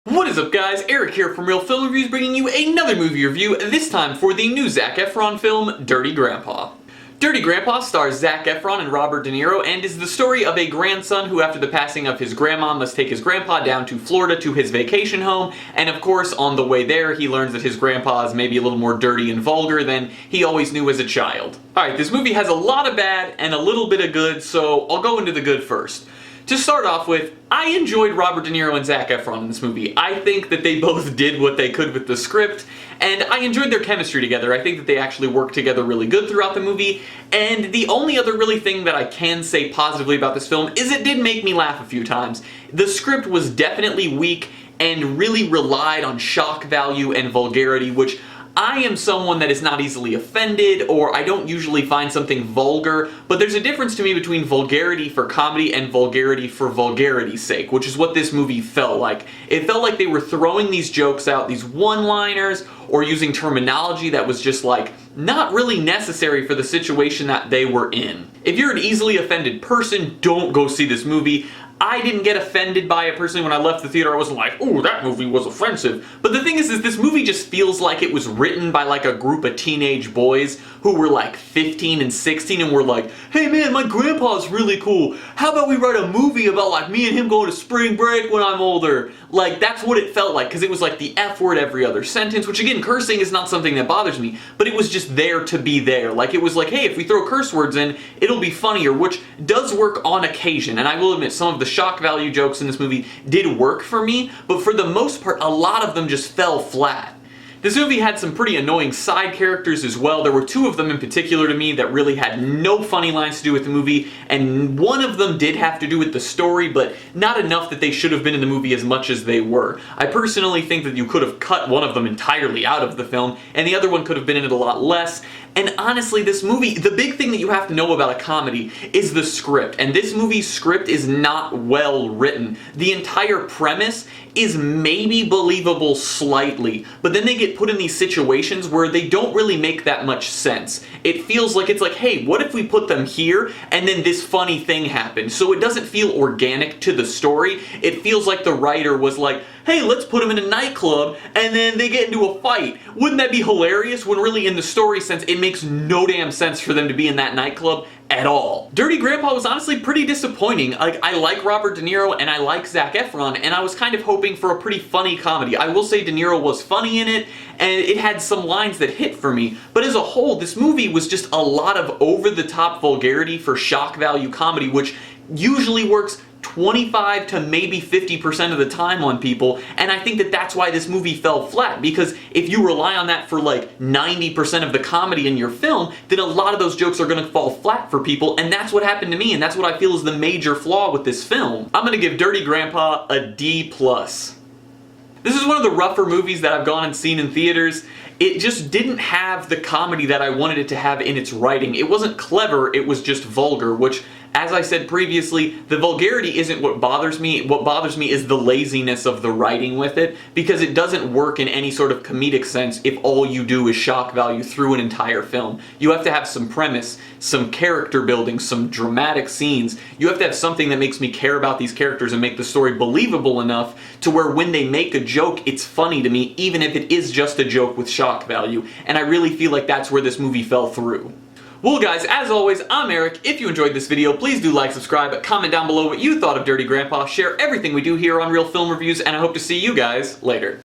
What is up, guys? Eric here from Real Film Reviews, bringing you another movie review, this time for the new Zac Efron film, Dirty Grandpa. Dirty Grandpa stars Zac Efron and Robert De Niro and is the story of a grandson who, after the passing of his grandma, must take his grandpa down to Florida to his vacation home, and of course, on the way there, he learns that his grandpa is maybe a little more dirty and vulgar than he always knew as a child. Alright, this movie has a lot of bad and a little bit of good, so I'll go into the good first. To start off with, I enjoyed Robert De Niro and Zac Efron in this movie. I think that they both did what they could with the script, and I enjoyed their chemistry together. I think that they actually worked together really good throughout the movie, and the only other really thing that I can say positively about this film is it did make me laugh a few times. The script was definitely weak and really relied on shock value and vulgarity, which I am someone that is not easily offended, or I don't usually find something vulgar, but there's a difference to me between vulgarity for comedy and vulgarity for vulgarity's sake, which is what this movie felt like. It felt like they were throwing these jokes out, these one-liners, or using terminology that was just like, not really necessary for the situation that they were in. If you're an easily offended person, don't go see this movie. I didn't get offended by it personally when I left the theater. I wasn't like, ooh, that movie was offensive. But the thing is this movie just feels like it was written by like a group of teenage boys who were like 15 and 16 and were like, hey man, my grandpa's really cool. How about we write a movie about like me and him going to spring break when I'm older? Like, that's what it felt like, because it was like the F word every other sentence, which again, cursing is not something that bothers me, but it was just there to be there. Like, it was like, hey, if we throw curse words in, it'll be funnier, which does work on occasion, and I will admit, some of the shock value jokes in this movie did work for me, but for the most part, a lot of them just fell flat. This movie had some pretty annoying side characters as well. There were two of them in particular to me that really had no funny lines to do with the movie, and one of them did have to do with the story, but not enough that they should have been in the movie as much as they were. I personally think that you could have cut one of them entirely out of the film, and the other one could have been in it a lot less. And honestly, this movie, the big thing that you have to know about a comedy is the script, and this movie's script is not well written. The entire premise is maybe believable slightly, but then they get put in these situations where they don't really make that much sense. It feels like it's like, hey, what if we put them here and then this funny thing happened? So it doesn't feel organic to the story. It feels like the writer was like, hey, let's put them in a nightclub and then they get into a fight. Wouldn't that be hilarious? When really in the story sense, it makes no damn sense for them to be in that nightclub at all. Dirty Grandpa was honestly pretty disappointing. Like, I like Robert De Niro and I like Zac Efron, and I was kind of hoping for a pretty funny comedy. I will say De Niro was funny in it, and it had some lines that hit for me, but as a whole, this movie was just a lot of over-the-top vulgarity for shock value comedy, which usually works 25 to maybe 50% of the time on people, and I think that that's why this movie fell flat, because if you rely on that for like 90% of the comedy in your film, then a lot of those jokes are going to fall flat for people, and that's what happened to me, and that's what I feel is the major flaw with this film. I'm going to give Dirty Grandpa a D+. This is one of the rougher movies that I've gone and seen in theaters. It just didn't have the comedy that I wanted it to have in its writing. It wasn't clever, it was just vulgar, which, as I said previously, the vulgarity isn't what bothers me. What bothers me is the laziness of the writing with it, because it doesn't work in any sort of comedic sense if all you do is shock value through an entire film. You have to have some premise, some character building, some dramatic scenes. You have to have something that makes me care about these characters and make the story believable enough to where when they make a joke, it's funny to me, even if it is just a joke with shock value. And I really feel like that's where this movie fell through. Well guys, as always, I'm Eric. If you enjoyed this video, please do like, subscribe, comment down below what you thought of Dirty Grandpa, share everything we do here on Real Film Reviews, and I hope to see you guys later.